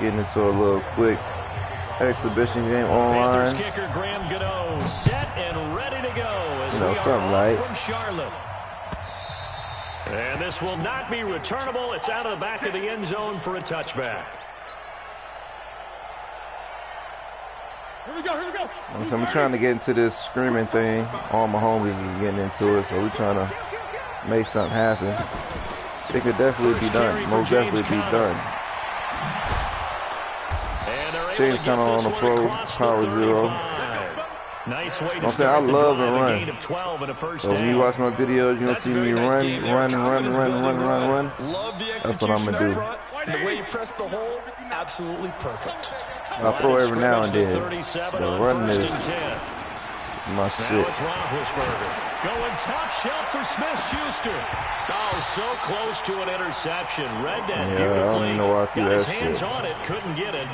Getting into a little quick exhibition game online. Panthers kicker Graham Gano set and ready to go as we are off from Charlotte. And this will not be returnable. It's out of the back of the end zone for a touchback. Here we go, here we go. So I'm trying to get into this screaming thing. All my homies is getting into it, so we're trying to make something happen. It could definitely be done. Most definitely be done. James kind of on the pro, power zero. Nice way to I love and run. So when you watch my videos, you're going to see me run. That's what I'm going to do. The way you press the hole, absolutely perfect. I throw every now and then. But running is my shit. Going top shelf for Smith-Schuster. Oh, so close to an interception. Read that beautifully. I don't even know why I threw that shit. Hands on it, couldn't get it.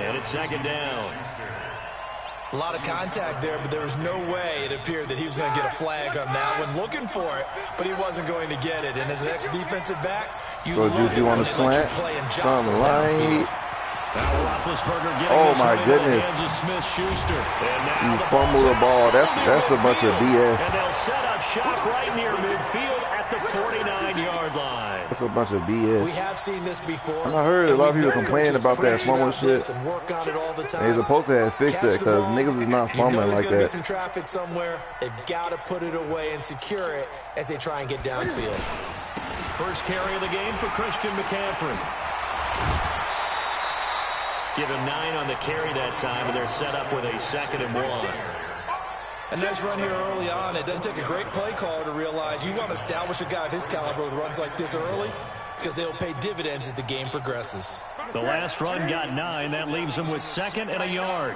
And it's second down. A lot of contact there, but there was no way it appeared that he was going to get a flag on that one. Looking for it, but he wasn't going to get it. And as an ex-defensive back, you want to slant? Something right. Oh my goodness! You fumble the ball. That's a bunch of BS. And they'll set up shop right near midfield at the 49-yard line. That's a bunch of BS. We have seen this before. I heard a lot of people complaining about that fumble shit. They're supposed to have fixed that because niggas is not fumbling like that. Some traffic somewhere. They've got to put it away and secure it as they try and get downfield. First carry of the game for Christian McCaffrey. Give him 9 on the carry that time, and they're set up with a 2nd and 1. A nice run here early on. It doesn't take a great play caller to realize you want to establish a guy of his caliber with runs like this early because they'll pay dividends as the game progresses. The last run got 9. That leaves him with 2nd and a yard.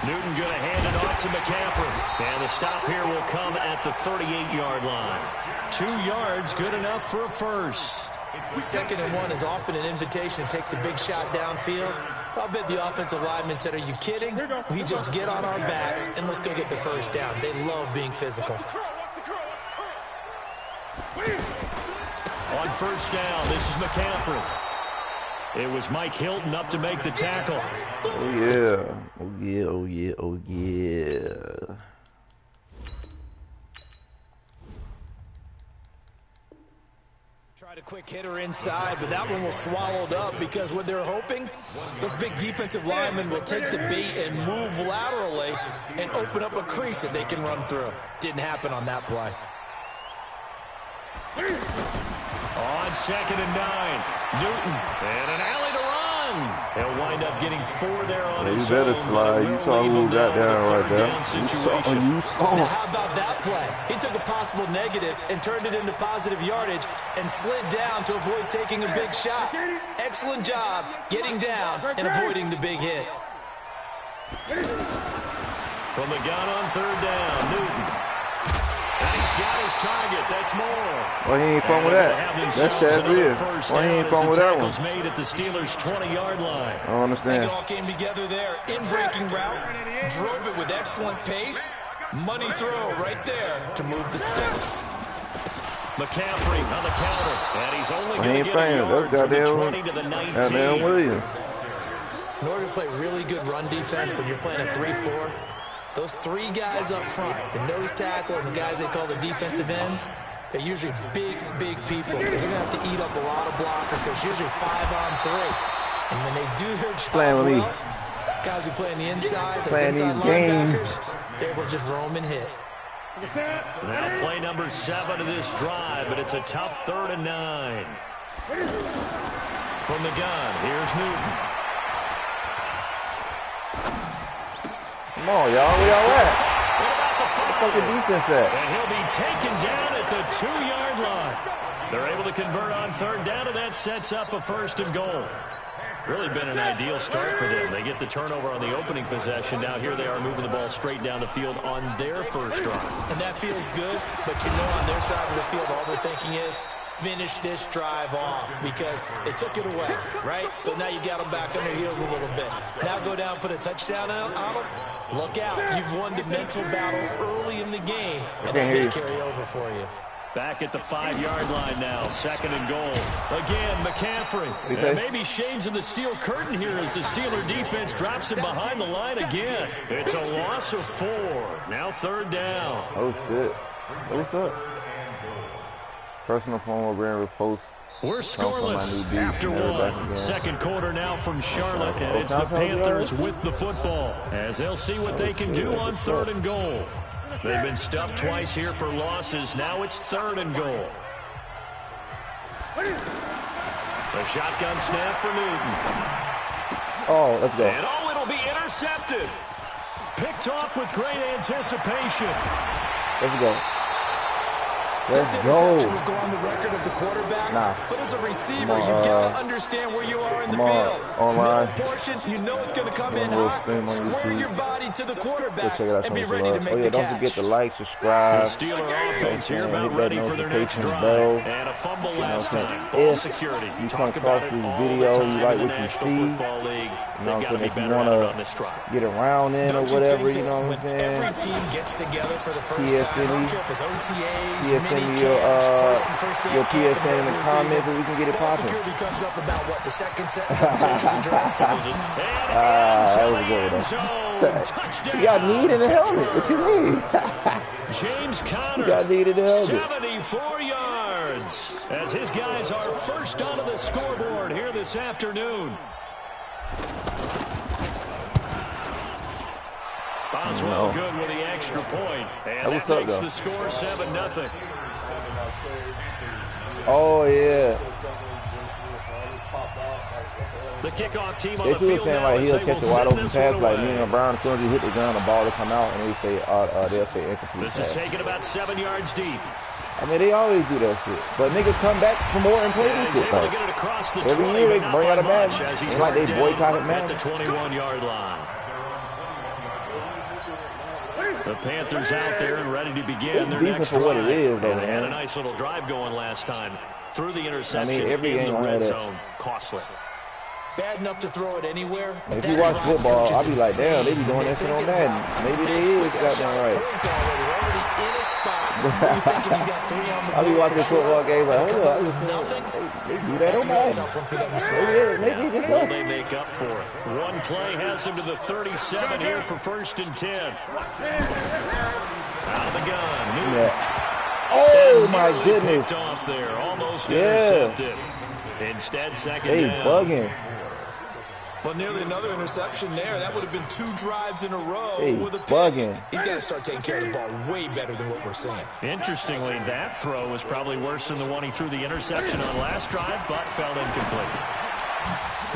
Newton going to hand it off to McCaffrey. And the stop here will come at the 38-yard line. 2 yards, good enough for a first. 2nd and 1 is often an invitation to take the big shot downfield. I'll bet the offensive lineman said, are you kidding? We just get on our backs and let's go get the first down. They love being physical. On first down, this is McCaffrey. It was Mike Hilton up to make the tackle. Oh, yeah. Oh, yeah, oh, yeah, oh, yeah. Tried a quick hitter inside, but that one was swallowed up because what they're hoping, those big defensive linemen will take the bait and move laterally and open up a crease that they can run through. Didn't happen on that play. On 2nd and 9, Newton, and an alley to run. They'll wind up getting 4 there on his own. You better slide. You saw who got down right there. You saw. Now, how about that play? He took a possible negative and turned it into positive yardage and slid down to avoid taking a big shot. Excellent job getting down and avoiding the big hit. From the gun on 3rd down, Newton. And he's got his target. That's more. Why he ain't fun with that? That's Shazir. Why he ain't fun with that one? Made at the Steelers' 20-yard line. I don't understand. They all came together there in breaking route, drove it with excellent pace. Money throw right there to move the sticks. McCaffrey on the counter, and he's only going to get a yard from the 20 to the 19. Goddamn Williams. In order to play really good run defense when you're playing a 3-4, those 3 guys up front, the nose tackle and the guys they call the defensive ends, they're usually big people. Because they're going to have to eat up a lot of blockers because usually 5-on-3. And when they do their job well, guys who play on the inside, those inside linebackers, they're able to just roam and hit. Now play number 7 of this drive, but it's a tough 3rd and 9. From the gun, here's Newton. Come on, y'all. Where y'all at? Where the fucking defense at? And he'll be taken down at the 2-yard line. They're able to convert on 3rd down, and that sets up a 1st and goal. Really been an ideal start for them. They get the turnover on the opening possession. Now here they are moving the ball straight down the field on their first drive. And that feels good, but you know on their side of the field all they're thinking is finish this drive off because they took it away, right? So now you got them back on their heels a little bit. Now go down, put a touchdown on them. Look out. You've won the mental battle early in the game, and that may carry over for you. Back at the 5-yard line now, 2nd and goal. Again, McCaffrey. And maybe shades of the steel curtain here as the Steeler defense drops him behind the line again. It's a loss of 4. Now 3rd down. Oh, shit. What's up? Personal phone will bring post. We're scoreless after 1. 2nd quarter now from Charlotte, and it's the Panthers with the football as they'll see what they can do on 3rd and goal. They've been stuffed twice here for losses. Now it's 3rd and goal. The shotgun snap for Newton. Oh, let's go. And it'll be intercepted. Picked off with great anticipation. Let's go. This interception will go on the record of the quarterback, but as a receiver, you got to understand where you are in the field. Middle portion, you know it's going to come in hot. Square your body to the quarterback and be ready to make the catch. Don't forget to like, subscribe. The Steeler offense here about ready for their next drive. And a fumble last time. Ball security. You come across this video, you like what you see. You know what I'm saying? If you want to get around in or whatever, you know what I'm saying? Every team gets together for the first time. I don't care if it's OTAs, your PSN in the comments so we can get it popping. Security comes up about what the second sentence of the coach's address. That was good. You got need in the helmet. What you mean? James Conner, you got need in the helmet. 74 yards as his guys are first onto the scoreboard here this afternoon. Boswell good with the extra point, and that makes the score 7-0. Oh, yeah. The kickoff team on they the field saying now like he'll catch a wide open pass like me and Brown. As soon as he hit the ground, the ball will come out, and they'll say incomplete This pass. is taken about 7 yards deep. I mean, they always do that shit. But niggas come back for more and play this shit. Every year they bring out a match. It's like they boycotted match. At the 21-yard line. The Panthers out there and ready to begin their next drive. For what it is, though, they had a nice little drive going last time through the interception. I mean, every game in the red zone. Costly. Bad enough to throw it anywhere. If you watch football, I'll be like, damn, they be doing that shit on Madden. Maybe they is goddamn right. I'll be watching football games like, hold up, they do that on Madden. Maybe it's Will they make up for it? One play has them to the 37 here for 1st and 10. Out of the gun. Oh my goodness. Picked off there, almost intercepted. Instead, 2nd down. They bugging. Well, nearly another interception there. That would have been 2 drives in a row with a pick. Bugging. He's got to start taking care of the ball way better than what we're seeing. Interestingly, that throw was probably worse than the one he threw the interception on last drive, but fell incomplete.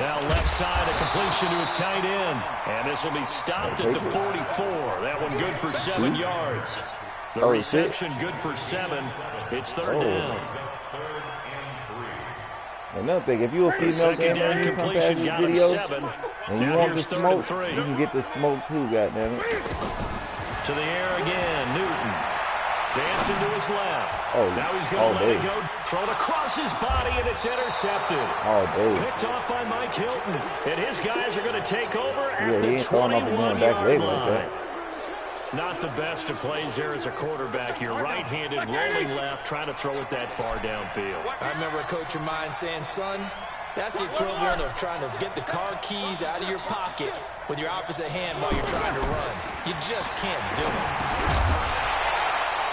Now left side, a completion to his tight end. And this will be stopped at the 44. That one good for 7 yards. The reception good for 7. It's 3rd down. Another thing, if you're a female gamer and you come past these videos and you want the smoke, you can get the smoke too, goddammit. To the air again, Newton. Dancing to his left. Now he's going to let it go. Thrown across his body, and it's intercepted. Picked off by Mike Hilton. And his guys are going to take over at the 21-yard line. Not the best of plays there as a quarterback. You're right-handed, rolling left, trying to throw it that far downfield. I remember a coach of mine saying, son, that's the equivalent of trying to get the car keys out of your pocket with your opposite hand while you're trying to run. You just can't do it.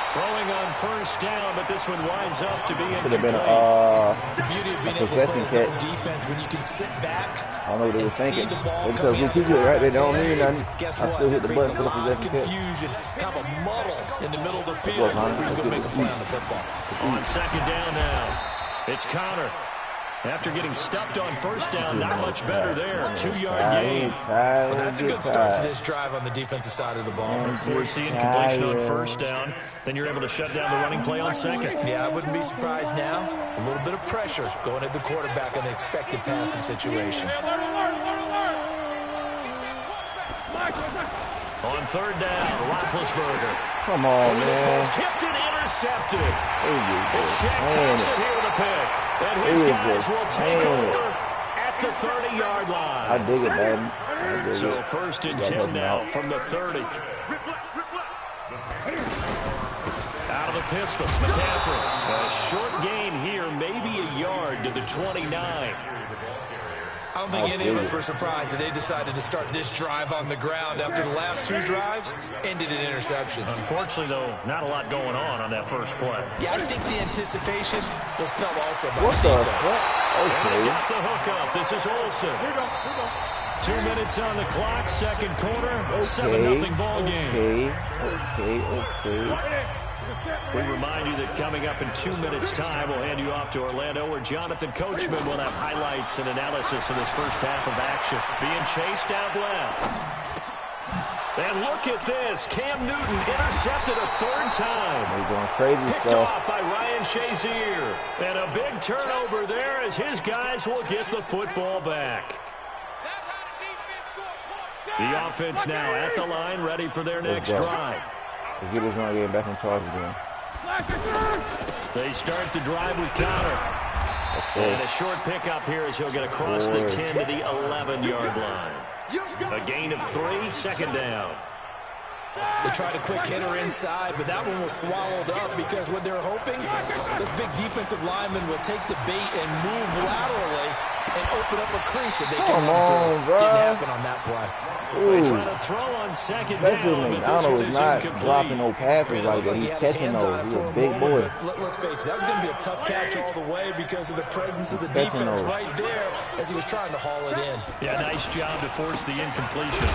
Throwing on 1st down, but this one winds up to be Could have been the beauty of being able to play zone defense when you can sit back. I don't know what they were thinking. Because we keep it right, they don't mean nothing. I still hit the button for the possession catch. Confusion, kind of a muddle in the middle of the field where you can make a play on the football. On 2nd down now, it's Conner. After getting stuffed on 1st down, not much better there. 2-yard gain. Well, that's a good start to this drive on the defensive side of the ball. Forcing completion on 1st down, then you're able to shut down the running play on 2nd. Yeah, I wouldn't be surprised now. A little bit of pressure going at the quarterback in an expected passing situation. On 3rd down, Roethlisberger. Come on, man. Tipped and intercepted. It's Shaq Thompson here with a pick. And his guys will take over at the 30-yard line. I dig it, man. So 1st and 10 now from the 30. Out of the pistol. McCaffrey. A short gain here, maybe a yard to the 29. I don't think any of us were surprised that they decided to start this drive on the ground after the last 2 drives ended in interceptions. Unfortunately, though, not a lot going on that first play. Yeah, I think the anticipation was felt also by What the the defense. fuck? And Okay. they got the hook up. This is Olsen. Here we go. 2 minutes on the clock, second quarter, 7-0 ball game. Okay. We remind you that coming up in 2 minutes' time, we'll hand you off to Orlando, where Jonathan Coachman will have highlights and analysis of this first half of action. Being chased out left. And look at this. Cam Newton intercepted a 3rd time. They're going crazy Picked stuff. off by Ryan Shazier. And a big turnover there as his guys will get the football back. The offense now at the line, ready for their next drive. The Gators not getting back in charge again. They start the drive with Connor. And a short pickup here as he'll get across the 10 to the 11-yard line. A gain of 3, second down. They tried a quick hitter inside, but that one was swallowed up because what they're hoping, this big defensive lineman will take the bait and move laterally and open up a crease if they can run through. Didn't happen on that play. They try to throw on second down, Especially but this McDonald one is is not incomplete. dropping no passes like that. He's catching those. He's a big boy. Let's face it, that was going to be a tough catch all the way because of the presence of the defense right there as he was trying to haul it in. Yeah, nice job to force the incompletion.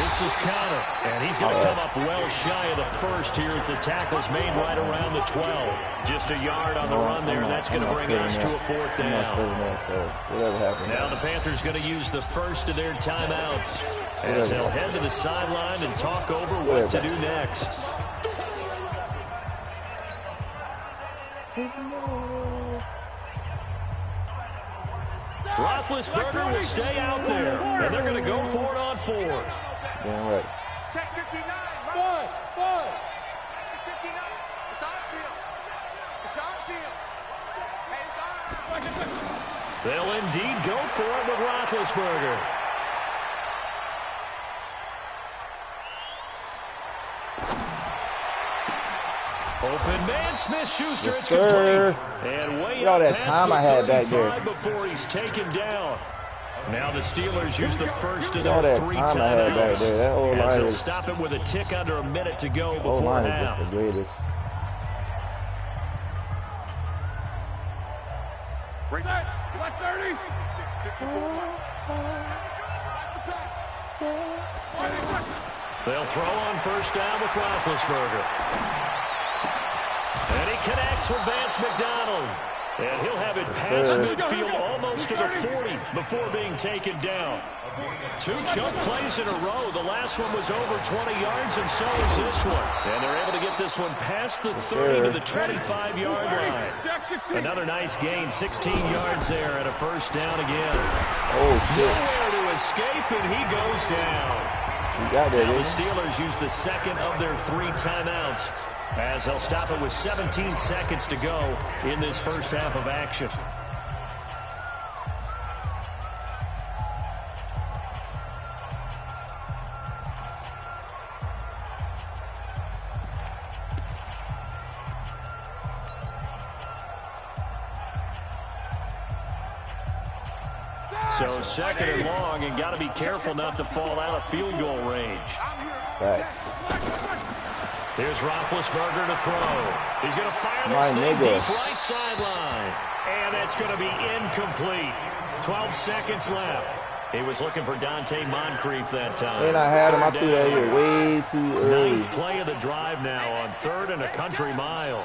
This is Connor, and he's going to come up well shy of the first here as the tackle's made right around the 12. Just a yard on the run there, and that's going to bring us to a 4th down. Whatever happened. Now the Panthers going to use the first of their timeouts as they'll head to the sideline and talk over what to do next. Roethlisberger will stay out there, and they're going to go for it on 4th. Damn right. Check 59. Boy. 59. It's on field. It's on field. Hey, it's on. They'll indeed go for it with Roethlisberger. Open man, Smith-Schuster, it's complete. And way all up that past time the I had back 35 there. before he's taken down. Now the Steelers use the first of All their that 3 time I had back timeouts. there. That old As line they'll is, stop it with a tick under a minute to go old before line is half. just the greatest. Bring that. Left 30. They'll throw on first down with Roethlisberger. And he connects with Vance McDonald. And he'll have it past midfield almost to the 40 before being taken down. 2 choke plays in a row. The last one was over 20 yards, and so is this one. And they're able to get this one past the 30 to the 25-yard line. Another nice gain, 16 yards there, and a first down again. Oh, shit. Nowhere to escape, and he goes down. You got that, Now the didn't Steelers use the second of their 3 timeouts as they'll stop it with 17 seconds to go in this first half of action. So second and long, and got to be careful not to fall out of field goal range. Right. Here's Roethlisberger to throw. He's going to fire this My thing nigga. deep right sideline. And that's going to be incomplete. 12 seconds left. He was looking for Dante Moncrief that time. And I had him. I Third threw that down. here way too early. 9th play of the drive now on 3rd and a country mile.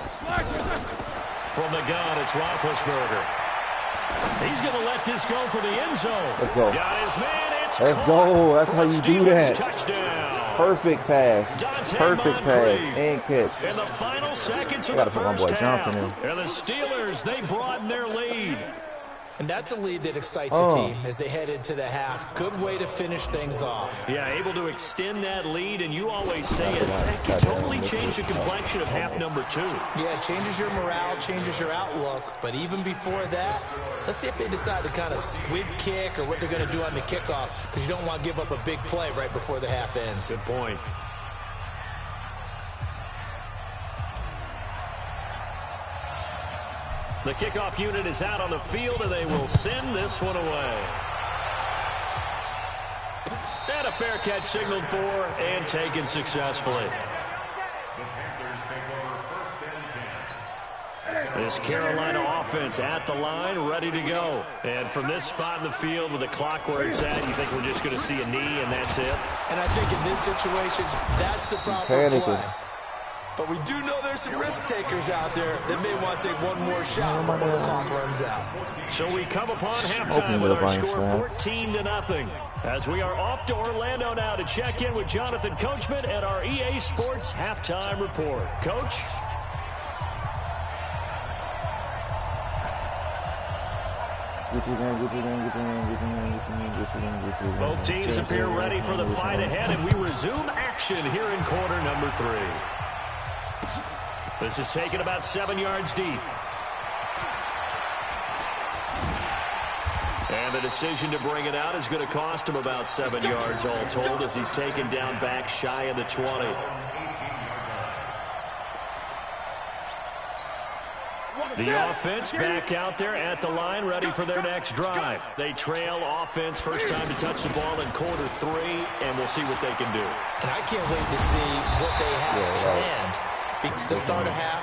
From the gun, it's Roethlisberger. He's going to let this go for the end zone. Let's go. Got his man. It's Let's caught go. That's for how a you do Steelers that. Touchdown. Perfect pass. Dante Perfect pass. Moncrief. And catch. In the final seconds of I gotta the put my first boy half. Johnson in. And the Steelers, they broaden their lead. And that's a lead that excites a team as they head into the half. Good way to finish things off. Yeah, able to extend that lead, and you always say it. That can totally change the complexion of half number 2. Yeah, it changes your morale, changes your outlook. But even before that, let's see if they decide to kind of squib kick or what they're going to do on the kickoff, because you don't want to give up a big play right before the half ends. Good point. The kickoff unit is out on the field, and they will send this one away. And a fair catch signaled for and taken successfully. This Carolina offense at the line, ready to go. And from this spot in the field with the clock where it's at, you think we're just going to see a knee and that's it? And I think in this situation, that's the proper play. But we do know there's some risk takers out there that may want to take one more shot before the clock runs out. So we come upon halftime with our score 14-0. As we are off to Orlando now to check in with Jonathan Coachman at our EA Sports Halftime Report. Coach? Both teams appear ready for the fight ahead, and we resume action here in quarter number 3. This is taken about 7 yards deep. And the decision to bring it out is going to cost him about 7 yards all told as he's taken down back shy of the 20. The offense back out there at the line, ready for their next drive. They trail offense, first time to touch the ball in quarter 3, and we'll see what they can do. And I can't wait to see what they have planned to start a half.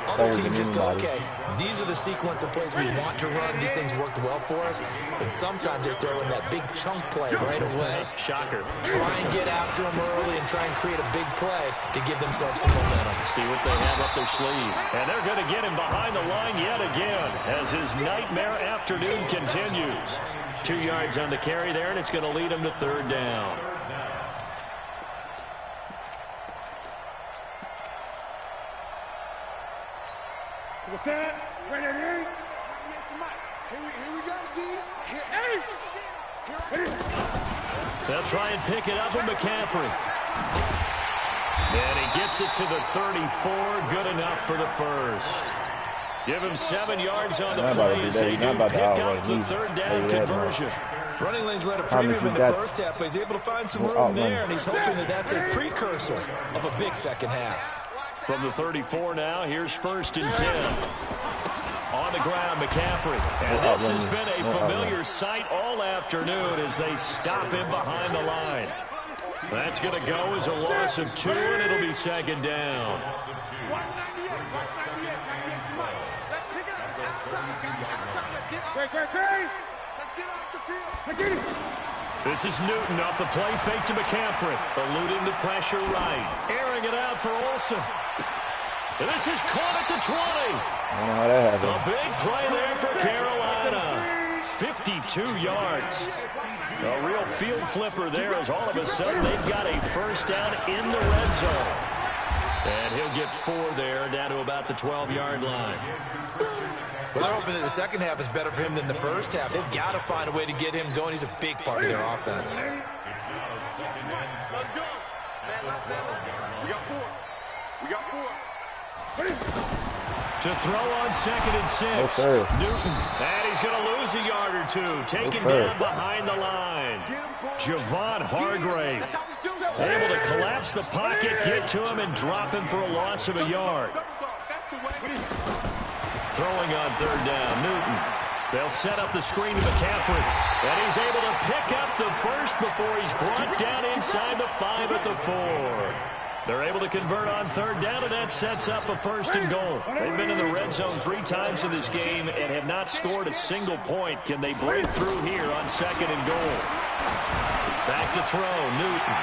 Other teams just go, okay, these are the sequence of plays we want to run. These things worked well for us. And sometimes they throw in that big chunk play right away. Shocker. Try and get after them early and try and create a big play to give themselves some momentum. See what they have up their sleeve. And they're going to get him behind the line yet again as his nightmare afternoon continues. 2 yards on the carry there, and it's going to lead him to third down. What's that? Right here. Here we go, D. Here. They'll try and pick it up with McCaffrey. And he gets it to the 34. Good enough for the first. Give him 7 yards on the play as they do pick up the third down conversion. Running lanes were at a premium in the first half, but he's able to find some room there, and he's hoping that that's a precursor of a big second half. From the 34 now, here's 1st and 10. On the ground, McCaffrey. And this has been a familiar sight all afternoon as they stop him behind the line. That's going to go as a loss of 2, and it'll be second down. Let's pick it up. Let's get off the field. This is Newton off the play fake to McCaffrey. Eluding the pressure right. Airing it out for Olsen. And this is caught at the 20. I don't know how that happened. A big play there for Carolina. 52 yards. A real field flipper there as all of a sudden they've got a first down in the red zone. And he'll get 4 there, down to about the 12-yard line. Well, they're hoping that the second half is better for him than the first half. They've got to find a way to get him going. He's a big part of their offense. Let's go. We got 4. To throw on 2nd and 6. Newton. And he's going to lose a yard or 2. Taken down behind the line. Javon Hargrave. Able to collapse the pocket, get to him, and drop him for a loss of a yard. Throwing on 3rd down, Newton. They'll set up the screen to McCaffrey. And he's able to pick up the first before he's brought down inside the 5 at the 4. They're able to convert on 3rd down, and that sets up a 1st and goal. They've been in the red zone 3 times in this game and have not scored a single point. Can they break through here on 2nd and goal? Back to throw, Newton.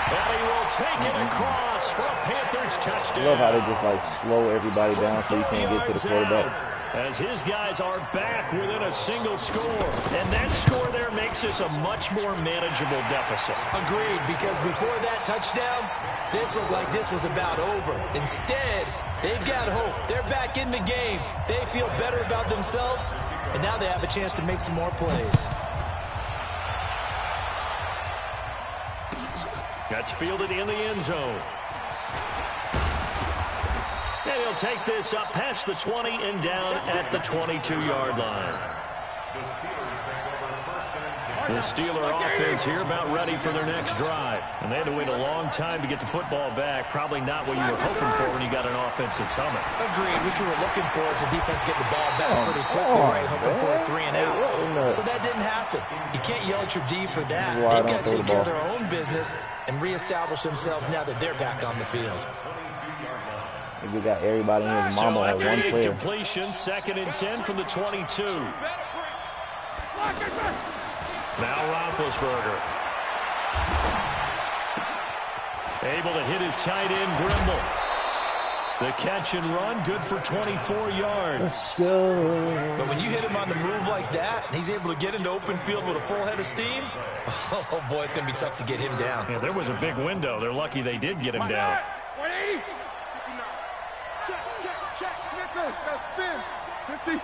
And he will take it across for a Panthers touchdown. I love how they just like slow everybody down so you can't get to the quarterback. As his guys are back within a single score. And that score there makes this a much more manageable deficit. Agreed, because before that touchdown, this looked like this was about over. Instead, they've got hope. They're back in the game. They feel better about themselves, and now they have a chance to make some more plays. That's fielded in the end zone. And he'll take this up past the 20 and down at the 22-yard line. The Steeler offense here about ready for their next drive. And they had to wait a long time to get the football back. Probably not what you were hoping for when you got an offense that's humming. Agreed. What you were looking for is the defense get the ball back pretty quickly, right? Hoping for a 3 and out. So that didn't happen. You can't yell at your D for that. They've got to take care of their own business and reestablish themselves now that they're back on the field. We got everybody in his mama at one player. Completion, 2nd and 10 from the 22. Now Roethlisberger. Able to hit his tight end, Grimble. The catch and run, good for 24 yards. Let's go. But when you hit him on the move like that, and he's able to get into open field with a full head of steam, oh boy, it's going to be tough to get him down. Yeah, there was a big window. They're lucky they did get him down. 180. Check. 50.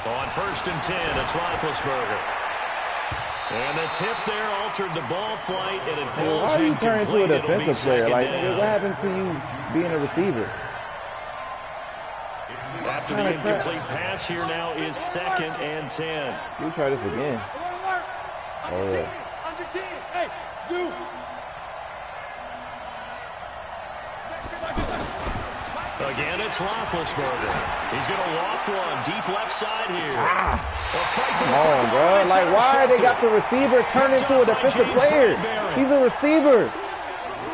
On 1st and 10, it's Roethlisberger. And the tip there altered the ball flight, and it falls why are you turning into a incomplete. defensive player? Like, what happened to you being a receiver? After the incomplete pass, here now is 2nd and 10. You try this again. Oh, yeah. Under 10. Hey, Zoo. Again, it's Roethlisberger. He's going to loft one deep left side here. Come on, bro. Like, why they got the receiver turn into a defensive player? He's a receiver.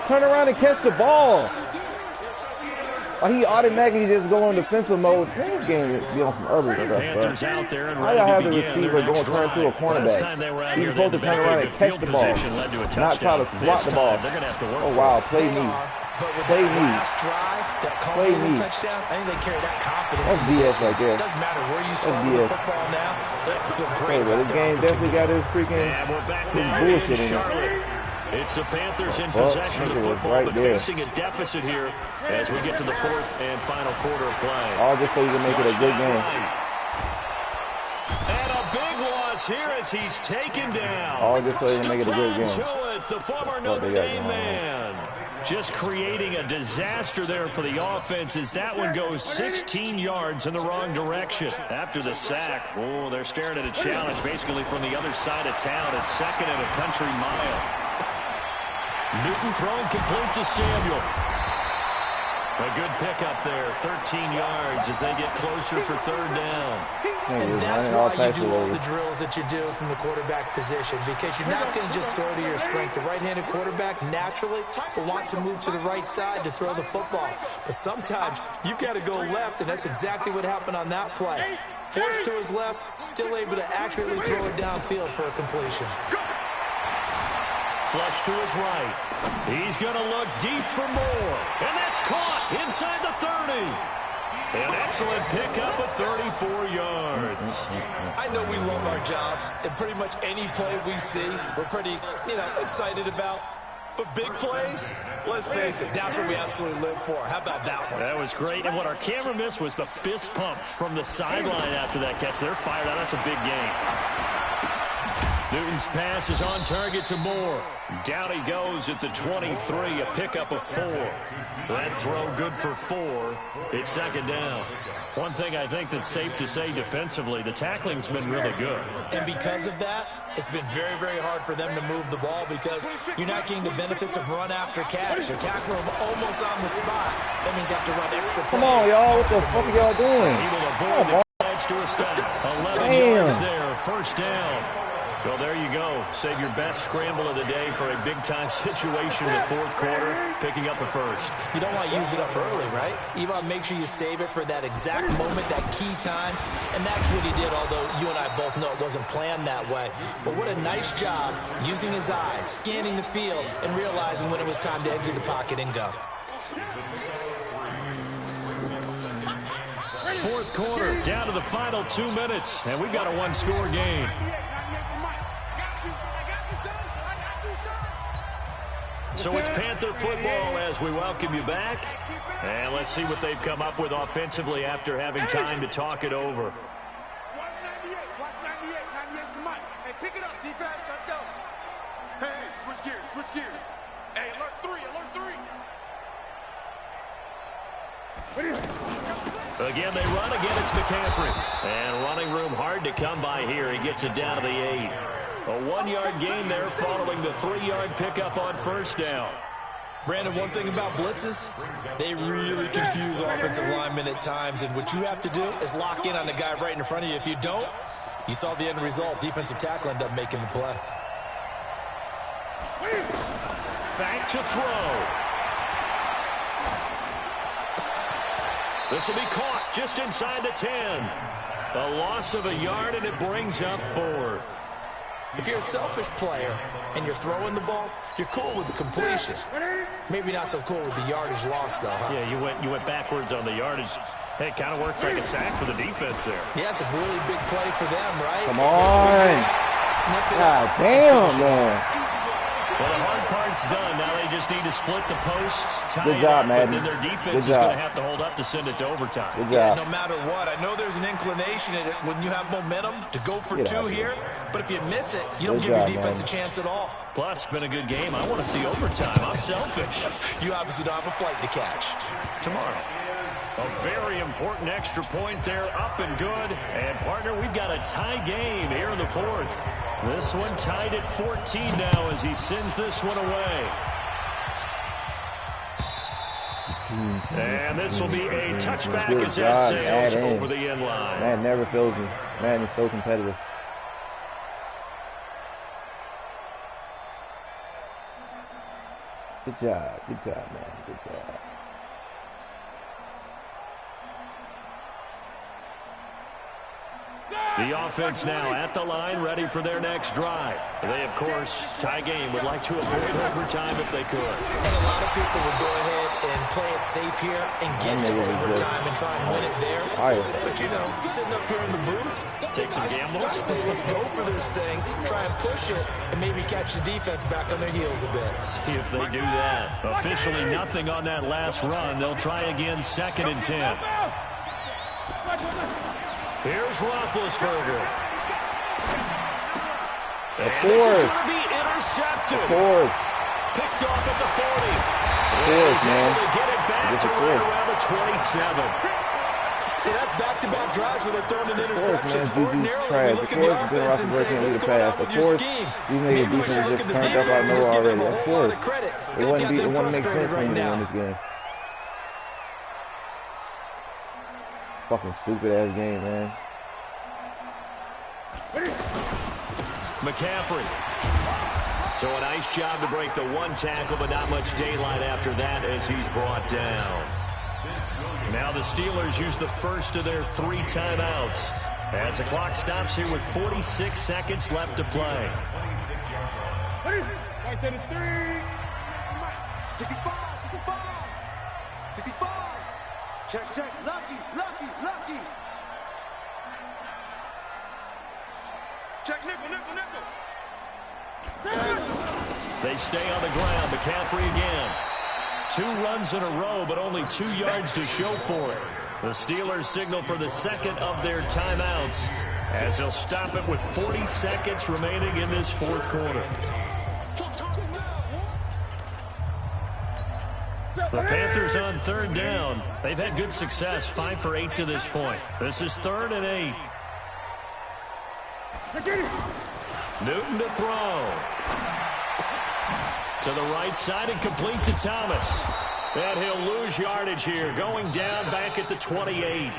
Turn around and catch the ball. Or he automatically just go on defensive mode. This game be on some other stuff, bro. Why y'all have the receiver going turn into a cornerback? He's supposed to turn around and catch the ball, not try to swat the ball. Oh, wow. Play me. But with Play that me. last drive, that culminating touchdown, I think they carry that confidence. That's BS right there. It doesn't matter where you score with the football now. They have to feel great. Hey, but this game definitely got his freaking bullshit in it. It's the Panthers in possession of the football, but facing a deficit here as we get to the 4th and final quarter of play. All just so you can make it a good game. And a big loss here as he's taken down. All just so you can make it a good game. The former Notre Dame man. Just creating a disaster there for the offense as that one goes 16 yards in the wrong direction. After the sack, oh, they're staring at a challenge basically from the other side of town. It's 2nd and a country mile. Newton thrown complete to Samuel. A good pickup there, 13 yards as they get closer for 3rd down. And that's why you do all the drills that you do from the quarterback position, because you're not going to just throw to your strength. The right-handed quarterback naturally will want to move to the right side to throw the football. But sometimes you've got to go left, and that's exactly what happened on that play. Forced to his left, still able to accurately throw it downfield for a completion. Flush to his right. He's going to look deep for more. And that's caught inside the 30. An excellent pickup of 34 yards. I know we love our jobs, and pretty much any play we see, we're pretty, excited about. But big plays, let's face it, that's what we absolutely live for. How about that one? That was great. And what our camera missed was the fist pump from the sideline after that catch. They're fired out. That's a big game. Newton's pass is on target to Moore. Down he goes at the 23, a pickup of 4. That throw good for 4. It's 2nd down. One thing I think that's safe to say defensively, the tackling's been really good. And because of that, it's been very, very hard for them to move the ball because you're not getting the benefits of run after catch. You're tackling them almost on the spot. That means you have to run extra plays. Come on, y'all. What the fuck are y'all doing? Able to avoid the catch to a stop. 11 yards there, 1st down. So there you go. Save your best scramble of the day for a big-time situation in the 4th quarter, picking up the 1st. You don't want to use it up early, right? You want to make sure you save it for that exact moment, that key time. And that's what he did, although you and I both know it wasn't planned that way. But what a nice job using his eyes, scanning the field, and realizing when it was time to exit the pocket and go. 4th quarter, down to the final 2 minutes, and we've got a 1-score game. So it's Panther football as we welcome you back. And let's see what they've come up with offensively after having time to talk it over. Watch 98. Watch 98. 98's the mic. Hey, pick it up, defense. Let's go. Hey, switch gears. Switch gears. Hey, alert 3. Alert 3. What is it? Again, they run. Again, it's McCaffrey. And running room hard to come by here. He gets it down to the 8. A 1-yard gain there following the 3-yard pickup on first down. Brandon, one thing about blitzes, they really confuse offensive linemen at times, and what you have to do is lock in on the guy right in front of you. If you don't, you saw the end result. Defensive tackle ended up making the play. Back to throw. This will be caught just inside the 10. A loss of a yard, and it brings up 4th. If you're a selfish player and you're throwing the ball, you're cool with the completion. Maybe not so cool with the yardage loss, though, huh? Yeah, you went backwards on the yardage. Hey, it kind of works like a sack for the defense there. Yeah, it's a really big play for them, right? Come on. God damn, man. Well, the hard part's done. Now they just need to split the post. Good job, man. But then their defense is going to have to hold up to send it to overtime. Good job. Yeah, no matter what. I know there's an inclination in it when you have momentum to go for 2 here. But if you miss it, you don't give your defense a chance at all. Plus, it's been a good game. I want to see overtime. I'm selfish. You obviously don't have a flight to catch. Tomorrow. A very important extra point there, up and good. And, partner, we've got a tie game here in the 4th. This one tied at 14 now as he sends this one away. And this will be a touchback as that sails over the end line. Man, never fails me. Man, he's so competitive. Good job, man. Good job. The offense now at the line, ready for their next drive. They, of course, tie game, would like to avoid overtime if they could. And a lot of people would go ahead and play it safe here and get to overtime and try and win it there. But, you know, sitting up here in the booth, take some gambles. I say let's go for this thing, try and push it, and maybe catch the defense back on their heels a bit. See if they do that. Officially nothing on that last run. They'll try again, 2nd and 10. Here's Roethlisberger. And this is going to be intercepted. Picked off at the 40. He's able to get it back to right around the 27. So that's back-to-back drives where they're throwing an interception. Ordinarily, we look at the offense and say, what's going on with your scheme? Maybe we should look at the defense and just give them a whole lot of credit. It wouldn't make sense for me to win this game. Fucking stupid ass game, man. McCaffrey. So a nice job to break the 1 tackle, but not much daylight after that as he's brought down. Now the Steelers use the first of their 3 timeouts as the clock stops here with 46 seconds left to play. 65. Check. Lucky. Check, nickel. They stay on the ground. McCaffrey again. 2 runs in a row, but only 2 yards to show for it. The Steelers signal for the 2nd of their timeouts as they'll stop it with 40 seconds remaining in this 4th quarter. The Panthers on 3rd down. They've had good success, 5 for 8 to this point. This is 3rd and 8. Newton to throw. To the right side and complete to Thomas. And he'll lose yardage here, going down back at the 28.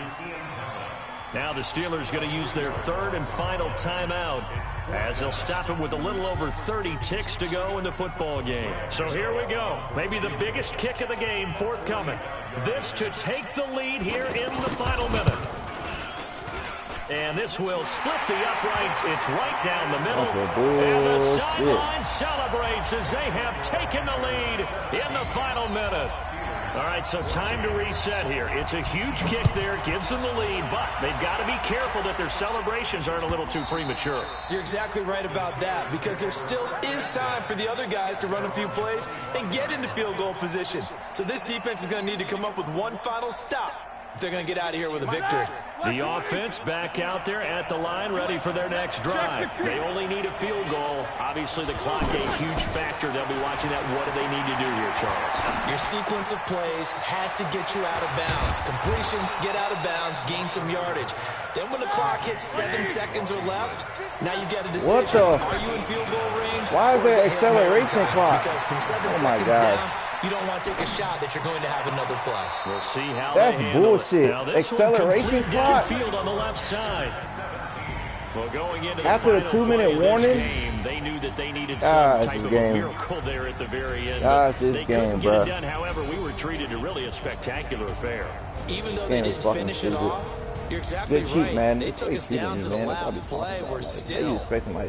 Now the Steelers going to use their 3rd and final timeout as they'll stop it with a little over 30 ticks to go in the football game. So here we go. Maybe the biggest kick of the game forthcoming. This to take the lead here in the final minute. And this will split the uprights. It's right down the middle. And the sideline celebrates as they have taken the lead in the final minute. All right, so time to reset here. It's a huge kick there, gives them the lead, but they've got to be careful that their celebrations aren't a little too premature. You're exactly right about that, because there still is time for the other guys to run a few plays and get into field goal position. So this defense is going to need to come up with one final stop if they're going to get out of here with a victory. The offense back out there at the line, ready for their next drive. They only need a field goal. Obviously, the clock a huge factor. They'll be watching that. What do they need to do here, Charles? Your sequence of plays has to get you out of bounds. Completions, get out of bounds, gain some yardage. Then when the clock hits 7 seconds or left, now you get a decision. What the? Are you in field goal range? Why is there acceleration clock? Because from 7 seconds down, you don't want to take a shot that you're going to have another play. We'll see how that's they handle bullshit. It. Now, this Acceleration clock. Field on the left side. Well, going into after the 2-minute warning, game, they knew that they needed some type of a miracle there at the very end. They couldn't get it done. However, we were treated to really a spectacular affair. Even though they didn't finish it off, you're exactly right. Man. They took us down to the last play. We're still.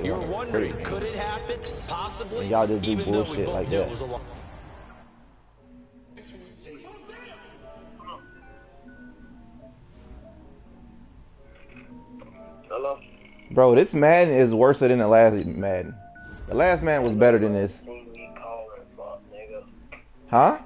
You were wondering, could it happen? Possibly. Y'all just do bullshit like that. Hello? Bro, this Madden is worse than the last Madden. The last Madden was better than this. Huh?